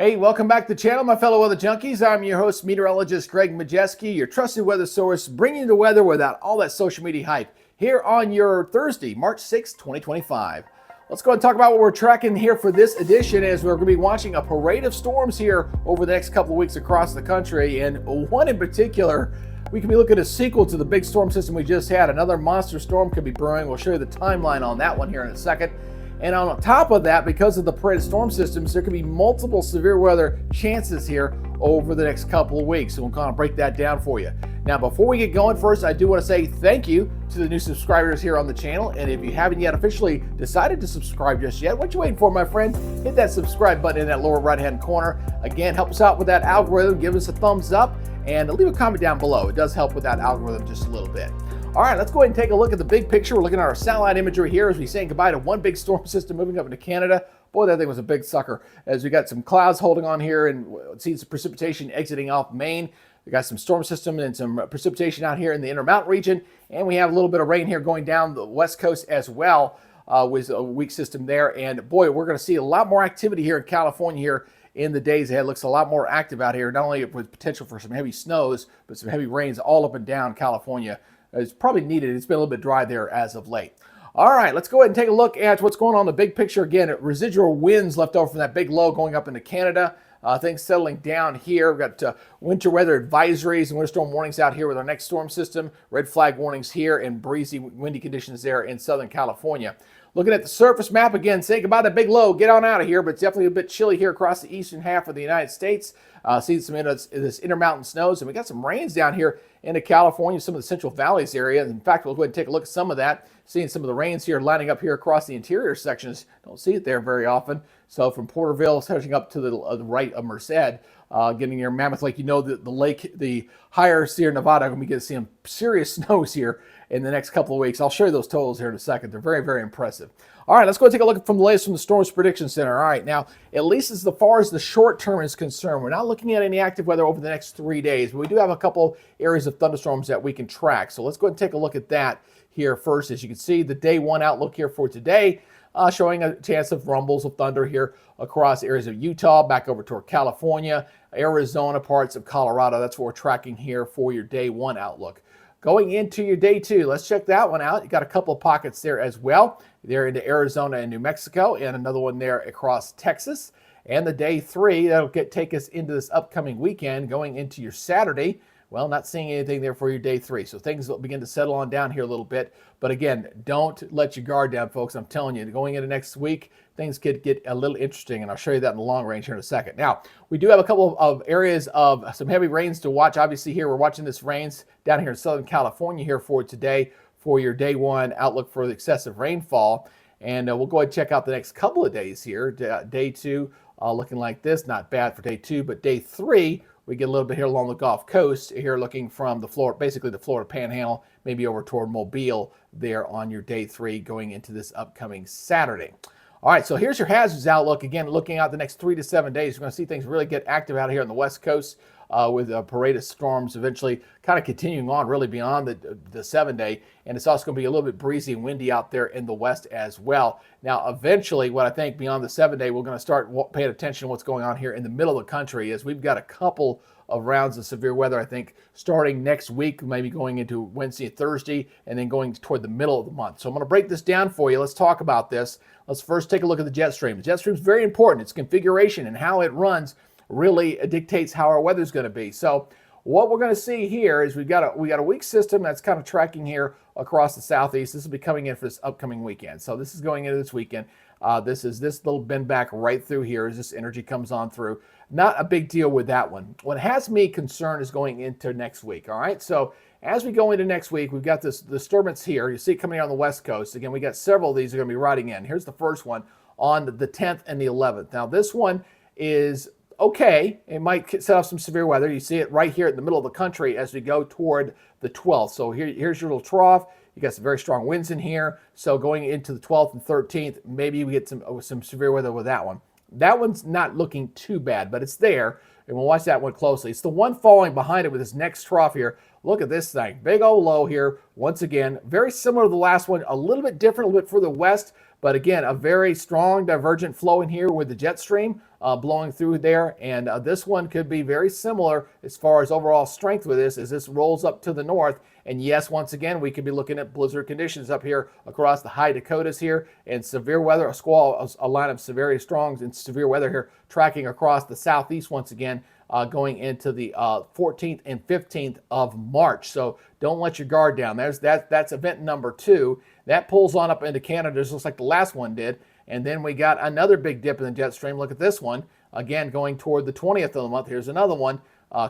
Hey, welcome back to the channel, my fellow weather junkies. I'm your host, meteorologist Greg Majeski, your trusted weather source, bringing you the weather without all that social media hype here on your Thursday, March 6, 2025. Let's go ahead and talk about what we're tracking here for this edition, as we're going to be watching a parade of storms here over the next couple of weeks across the country. And one in particular, we can be looking at a sequel to the big storm system we just had. Another monster storm could be brewing. We'll show you the timeline on that one here in a second. And on top of that, because of the parade of storm systems, there could be multiple severe weather chances here over the next couple of weeks. So we'll kind of break that down for you. Now, before we get going, first, I do want to say thank you to the new subscribers here on the channel. And if you haven't yet officially decided to subscribe just yet, what you waiting for, my friend? Hit that subscribe button in that lower right-hand corner. Again, help us out with that algorithm. Give us a thumbs up and leave a comment down below. It does help with that algorithm just a little bit. All right, let's go ahead and take a look at the big picture. We're looking at our satellite imagery here as we say goodbye to one big storm system moving up into Canada. Boy, that thing was a big sucker. As we got some clouds holding on here and see some precipitation exiting off Maine. We got some storm system and some precipitation out here in the Intermountain region. And we have a little bit of rain here going down the west coast as well with a weak system there. And boy, we're going to see a lot more activity here in California here in the days ahead. It looks a lot more active out here, not only with potential for some heavy snows, but some heavy rains all up and down California. It's probably needed. It's been a little bit dry there as of late. All right, let's go ahead and take a look at what's going on in the big picture. Again, residual winds left over from that big low going up into Canada. Things settling down here. We've got winter weather advisories and winter storm warnings out here with our next storm system. Red flag warnings here and breezy, windy conditions there in Southern California. Looking at the surface map again, say goodbye to that big low. Get on out of here, but it's definitely a bit chilly here across the eastern half of the United States. See some of this intermountain snows, and we got some rains down here into California, some of the Central Valleys area. In fact, we'll go ahead and take a look at some of that. Seeing some of the rains here lining up here across the interior sections. Don't see it there very often. So from Porterville, heading up to the right of Merced, getting near Mammoth Lake, the lake, the higher Sierra Nevada, going to be getting some serious snows here in the next couple of weeks. I'll show you those totals here in a second. They're very, very impressive. All right, let's go take a look from the latest from the Storms Prediction Center. All right, now, at least as far as the short term is concerned, we're not looking at any active weather over the next 3 days, but we do have a couple areas of thunderstorms that we can track. So let's go ahead and take a look at that here first. As you can see, the day one outlook here for today, showing a chance of rumbles of thunder here across areas of Utah, back over toward California, Arizona, parts of Colorado. That's what we're tracking here for your day one outlook. Going into your day two, let's check that one out. You got a couple of pockets there as well. There into Arizona and New Mexico, and another one there across Texas. And the day three, that'll take us into this upcoming weekend, going into your Saturday. Well, not seeing anything there for your day three. So things will begin to settle on down here a little bit. But again, don't let your guard down, folks. I'm telling you, going into next week, things could get a little interesting, and I'll show you that in the long range here in a second. Now, we do have a couple of areas of some heavy rains to watch. Obviously, here we're watching this rains down here in Southern California here for today for your day one outlook for the excessive rainfall. And we'll go ahead and check out the next couple of days here. Day two looking like this. Not bad for day two, but day three, we get a little bit here along the Gulf Coast here, looking from the Florida, basically the Florida Panhandle, maybe over toward Mobile there on your day three going into this upcoming Saturday. All right, so here's your hazards outlook. Again, looking out the next 3 to 7 days, we're going to see things really get active out here on the West Coast with a parade of storms eventually kind of continuing on really beyond the 7 day. And it's also going to be a little bit breezy and windy out there in the west as well. Now, eventually, what I think beyond the 7 day, we're going to start paying attention to what's going on here in the middle of the country, as we've got a couple of rounds of severe weather, I think, starting next week, maybe going into Wednesday and Thursday, and then going toward the middle of the month. So I'm going to break this down for you. Let's talk about this. Let's first take a look at the jet stream. The jet stream is very important. Its configuration and how it runs really dictates how our weather is going to be. So what we're going to see here is we got a weak system that's kind of tracking here across the southeast. This will be coming in for this upcoming weekend. So this is going into this weekend. This is this little bend back right through here as this energy comes on through. Not a big deal with that one. What has me concerned is going into next week. All right, so as we go into next week, we've got this disturbance here. You see it coming on the west coast. Again, we got several of these that are going to be riding in. Here's the first one on the 10th and the 11th. Now this one is okay. It might set off some severe weather. You see it right here in the middle of the country as we go toward the 12th. So here's your little trough. You got some very strong winds in here. So going into the 12th and 13th, maybe we get some severe weather with that one. That one's not looking too bad, but it's there, and we'll watch that one closely. It's the one following behind it with this next trough here. Look at this thing. Big old low here. Once again, very similar to the last one, a little bit different, a little bit further west, but again, a very strong divergent flow in here with the jet stream. blowing through there, and this one could be very similar as far as overall strength with this as this rolls up to the north. And yes, once again, we could be looking at blizzard conditions up here across the high Dakotas here, and severe weather, a squall, a line of very strong and severe weather here tracking across the southeast once again, going into the 14th and 15th of March. So don't let your guard down. That's event number 2. That pulls on up into Canada, just like the last one did. And then we got another big dip in the jet stream. Look at this one. Again, going toward the 20th of the month. Here's another one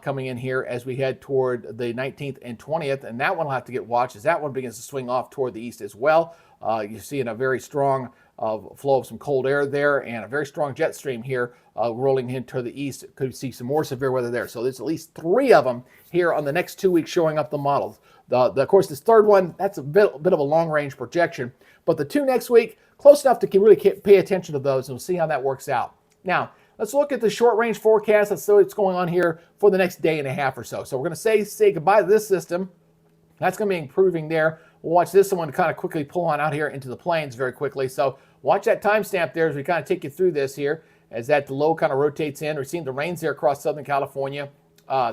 coming in here as we head toward the 19th and 20th. And that one will have to get watched as that one begins to swing off toward the east as well. You're seeing a very strong flow of some cold air there and a very strong jet stream here rolling into the east. Could see some more severe weather there. So there's at least 3 of them here on the next 2 weeks showing up the models. Of course, this third one, that's a bit of a long-range projection. But the 2 next week, close enough to really pay attention to those, and we'll see how that works out. Now, let's look at the short-range forecast. Let's see what's going on here for the next day and a half or so. So we're going to say goodbye to this system. That's going to be improving there. We'll watch this one kind of quickly pull on out here into the plains very quickly. So watch that timestamp there as we kind of take you through this here, as that low kind of rotates in. We're seeing the rains there across Southern California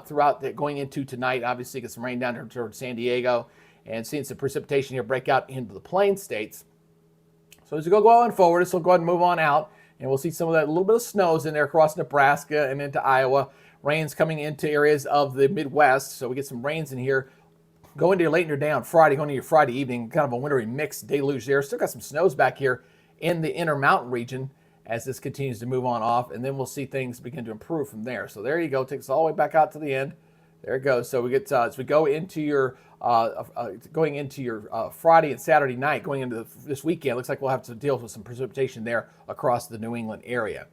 throughout going into tonight. Obviously, get some rain down here towards San Diego, and seeing some precipitation here break out into the plain states. So as we go on forward, this will go ahead and move on out, and we'll see some of that little bit of snows in there across Nebraska and into Iowa. Rains coming into areas of the Midwest, so we get some rains in here. Go into your late in your day on Friday, going into your Friday evening, kind of a wintry mixed deluge there. Still got some snows back here in the Intermountain region as this continues to move on off, and then we'll see things begin to improve from there. So there you go, takes us all the way back out to the end. There it goes. So we get as we go into your Friday and Saturday night, going into this weekend, looks like we'll have to deal with some precipitation there across the New England area.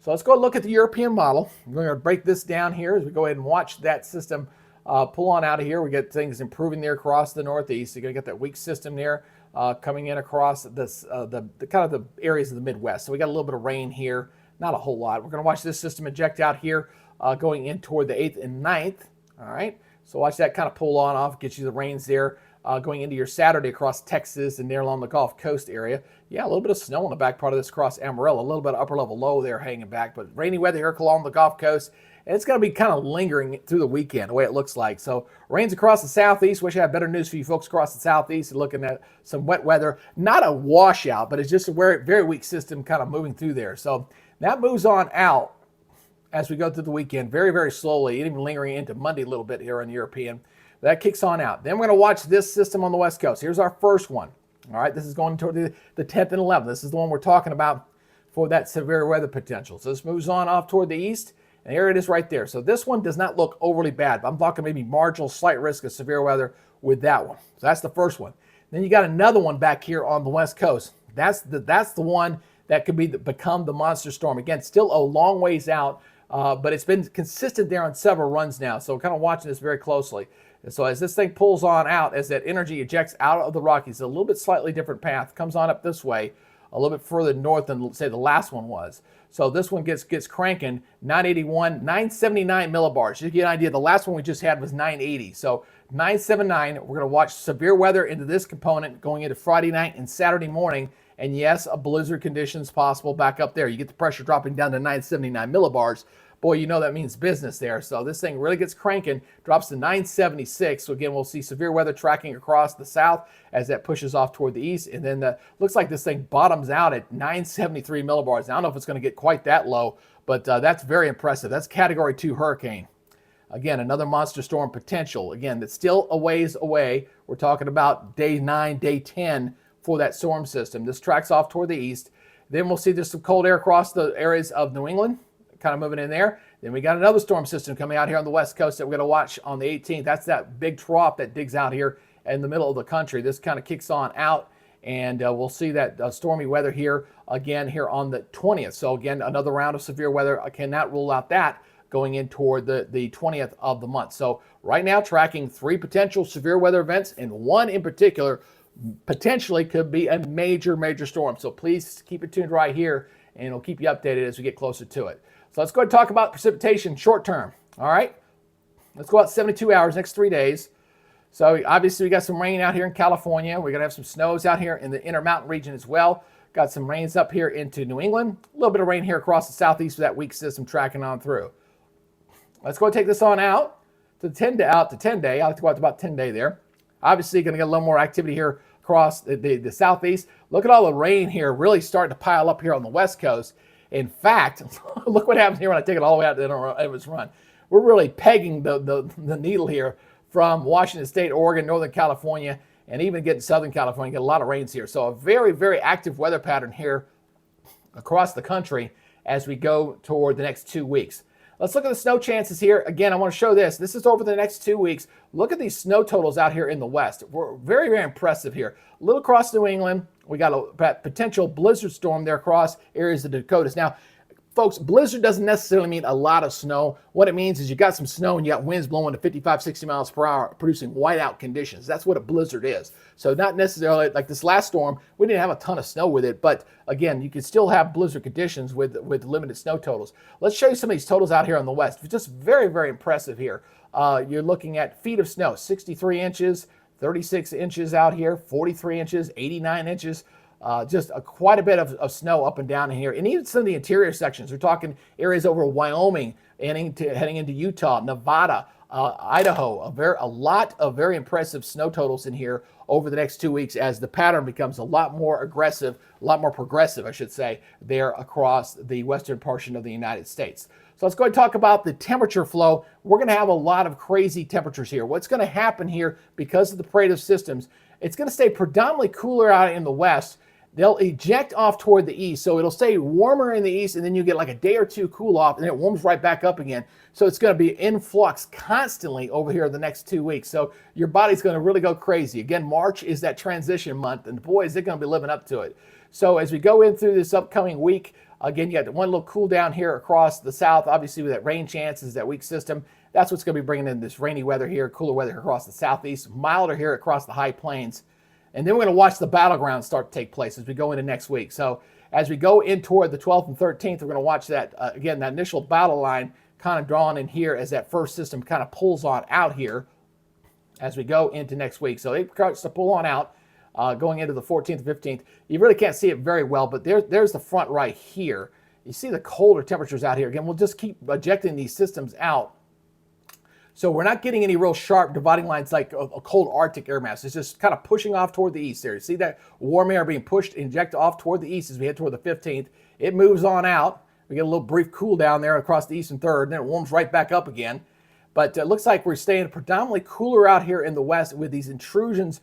So let's go look at the European model. We're going to break this down here as we go ahead and watch that system pull on out of here. We get things improving there across the Northeast. You're going to get that weak system there coming in across this the kind of the areas of the Midwest. So we got a little bit of rain here, not a whole lot. We're going to watch this system eject out here going in toward the 8th and 9th. All right, so watch that kind of pull on off, get you the rains there going into your Saturday across Texas and there along the Gulf Coast area. Yeah, a little bit of snow on the back part of this across Amarillo, a little bit of upper level low there hanging back, but rainy weather here along the Gulf Coast. And it's going to be kind of lingering through the weekend, the way it looks like. So rains across the southeast. Wish I had better news for you folks across the southeast. You're looking at some wet weather. Not a washout, but it's just a very weak system kind of moving through there. So that moves on out as we go through the weekend very slowly, even lingering into Monday a little bit here on the European. That kicks on out. Then we're going to watch this system on the West Coast. Here's our first one. All right, this is going toward the 10th and 11th. This is the one we're talking about for that severe weather potential. So this moves on off toward the east. And here it is right there. So this one does not look overly bad, but I'm talking maybe marginal slight risk of severe weather with that one. So that's the first one. Then you got another one back here on the West Coast. That's the one that could become the monster storm. Again, still a long ways out, but it's been consistent there on several runs now. So kind of watching this very closely. And so as this thing pulls on out, as that energy ejects out of the Rockies, a little bit slightly different path, comes on up this way, a little bit further north than, say, the last one was. So this one gets cranking, 981, 979 millibars. Just to get an idea, the last one we just had was 980. So 979, we're going to watch severe weather into this component going into Friday night and Saturday morning. And yes, a blizzard conditions possible back up there. You get the pressure dropping down to 979 millibars. Boy, you know that means business there. So this thing really gets cranking, drops to 976. So again, we'll see severe weather tracking across the south as that pushes off toward the east. And then looks like this thing bottoms out at 973 millibars. Now, I don't know if it's going to get quite that low, but that's very impressive. That's Category 2 hurricane. Again, another monster storm potential. Again, that's still a ways away. We're talking about day 9, day 10 for that storm system. This tracks off toward the east. Then we'll see just some cold air across the areas of New England, kind of moving in there. Then we got another storm system coming out here on the West Coast that we're going to watch on the 18th. That's that big trough that digs out here in the middle of the country. This kind of kicks on out, and we'll see that stormy weather here again here on the 20th. So again, another round of severe weather. I cannot rule out that going in toward the 20th of the month. So right now, tracking 3 potential severe weather events, and one in particular potentially could be a major storm. So please keep it tuned right here, and it'll keep you updated as we get closer to it. So let's go ahead and talk about precipitation short term. All right, let's go out 72 hours, next 3 days. So obviously we got some rain out here in California. We're going to have some snows out here in the Intermountain region as well. Got some rains up here into New England. A little bit of rain here across the southeast with that weak system tracking on through. Let's go take this on out to 10 day. I like to go out to about 10 day there. Obviously, going to get a little more activity here across the southeast. Look at all the rain here really starting to pile up here on the west coast. In fact, look what happens here when I take it all the way out to the Evans Run. We're really pegging the needle here from Washington State, Oregon, Northern California, and even getting Southern California. Get a lot of rains here. So a very, very active weather pattern here across the country as we go toward the next 2 weeks. Let's look at the snow chances here. Again, I want to show this. This is over the next 2 weeks. Look at these snow totals out here in the west. We're very, very impressive here. A little across New England. We got a potential blizzard storm there across areas of the Dakotas. Now, folks, blizzard doesn't necessarily mean a lot of snow. What it means is you got some snow and you got winds blowing to 55, 60 miles per hour, producing whiteout conditions. That's what a blizzard is. So not necessarily like this last storm, we didn't have a ton of snow with it, but again, you can still have blizzard conditions with limited snow totals. Let's show you some of these totals out here on the west. Just very, very impressive here. You're looking at feet of snow, 63 inches, 36 inches out here, 43 inches, 89 inches. Just quite a bit of snow up and down in here. And even some of the interior sections. We're talking areas over Wyoming and heading into Utah, Nevada, Idaho. A lot of very impressive snow totals in here over the next 2 weeks as the pattern becomes a lot more aggressive, a lot more progressive, I should say, there across the western portion of the United States. So let's go ahead and talk about the temperature flow. We're going to have a lot of crazy temperatures here. What's going to happen here because of the parade of systems, it's going to stay predominantly cooler out in the west. They'll eject off toward the east, so it'll stay warmer in the east, and then you get like a day or two cool off, and then it warms right back up again. So it's going to be in flux constantly over here the next 2 weeks. So your body's going to really go crazy. Again, March is that transition month, and boy, is it going to be living up to it. So as we go in through this upcoming week, again, you got one little cool down here across the south, obviously with that rain chances, that weak system. That's what's going to be bringing in this rainy weather here, cooler weather across the southeast, milder here across the high plains. And then we're going to watch the battlegrounds start to take place as we go into next week. So as we go in toward the 12th and 13th, we're going to watch that, again, that initial battle line kind of drawn in here as that first system kind of pulls on out here as we go into next week. So it starts to pull on out going into the 14th and 15th. You really can't see it very well, but there's the front right here. You see the colder temperatures out here. Again, we'll just keep ejecting these systems out. So we're not getting any real sharp dividing lines like a cold Arctic air mass. It's just kind of pushing off toward the east there. You see that warm air being pushed, injected off toward the east as we head toward the 15th. It moves on out. We get a little brief cool down there across the eastern third, and then it warms right back up again. But it looks like we're staying predominantly cooler out here in the west with these intrusions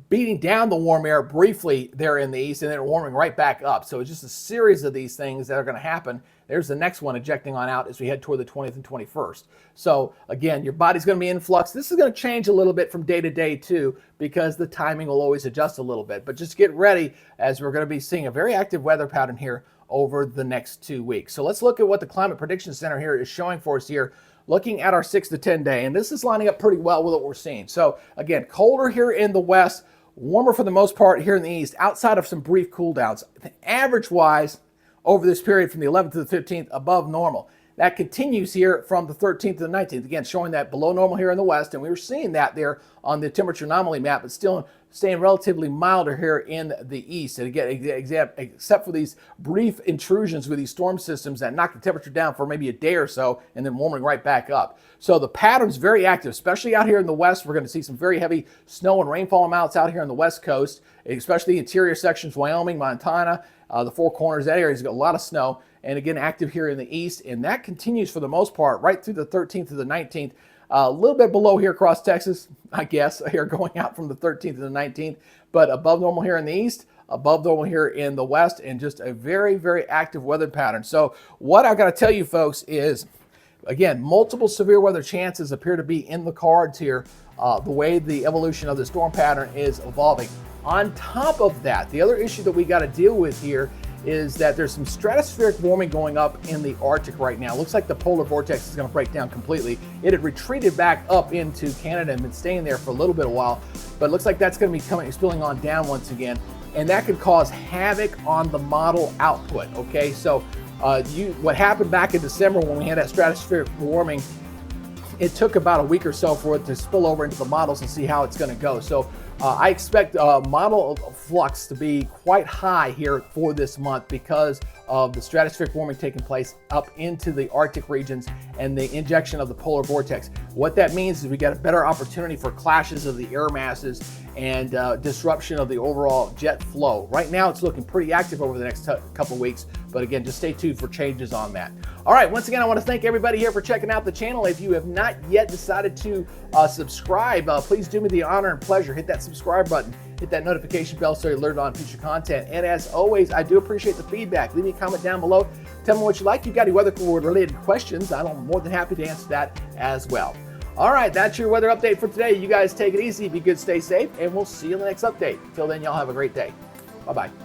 beating down the warm air briefly there in the east and then warming right back up. So it's just a series of these things that are going to happen. There's the next one ejecting on out as we head toward the 20th and 21st. So again, your body's going to be in flux. This is going to change a little bit from day to day too, because the timing will always adjust a little bit. But just get ready as we're going to be seeing a very active weather pattern here over the next 2 weeks. So let's look at what the Climate Prediction Center here is showing for us here, looking at our 6 to 10 day. And this is lining up pretty well with what we're seeing. So again, colder here in the west, warmer for the most part here in the east, outside of some brief cool downs. Average wise, over this period from the 11th to the 15th, above normal. That continues here from the 13th to the 19th, again showing that below normal here in the west, and we were seeing that there on the temperature anomaly map, but still staying relatively milder here in the east. And again, except for these brief intrusions with these storm systems that knock the temperature down for maybe a day or so and then warming right back up. So the pattern's very active, especially out here in the west. We're going to see some very heavy snow and rainfall amounts out here on the west coast, especially the interior sections, Wyoming, Montana, the Four Corners. That area's got a lot of snow. And again, active here in the east, and that continues for the most part right through the 13th to the 19th. A little bit below here across Texas, I guess, here going out from the 13th to the 19th, but above normal here in the east, above normal here in the west, and just a very, very active weather pattern. So what I've got to tell you folks is, again, multiple severe weather chances appear to be in the cards here, the way the evolution of the storm pattern is evolving. On top of that, the other issue that we got to deal with here is that there's some stratospheric warming going up in the Arctic right now. Looks like the polar vortex is going to break down completely. It had retreated back up into Canada and been staying there for a little bit of while, but it looks like that's going to be spilling on down once again, and that could cause havoc on the model output. Okay, so what happened back in December when we had that stratospheric warming, it took about a week or so for it to spill over into the models and see how it's going to go. So I expect model flux to be quite high here for this month because of the stratospheric warming taking place up into the Arctic regions and the injection of the polar vortex. What that means is we got a better opportunity for clashes of the air masses and disruption of the overall jet flow. Right now it's looking pretty active over the next couple weeks, but again, just stay tuned for changes on that. All right, once again, I want to thank everybody here for checking out the channel. If you have not yet decided to subscribe, please do me the honor and pleasure. Hit that subscribe button, hit that notification bell so you're alerted on future content. And as always, I do appreciate the feedback. Leave me a comment down below. Tell me what you like. If you've got any weather related questions, I'm more than happy to answer that as well. All right, that's your weather update for today. You guys take it easy, be good, stay safe, and we'll see you in the next update. Till then, y'all have a great day. Bye-bye.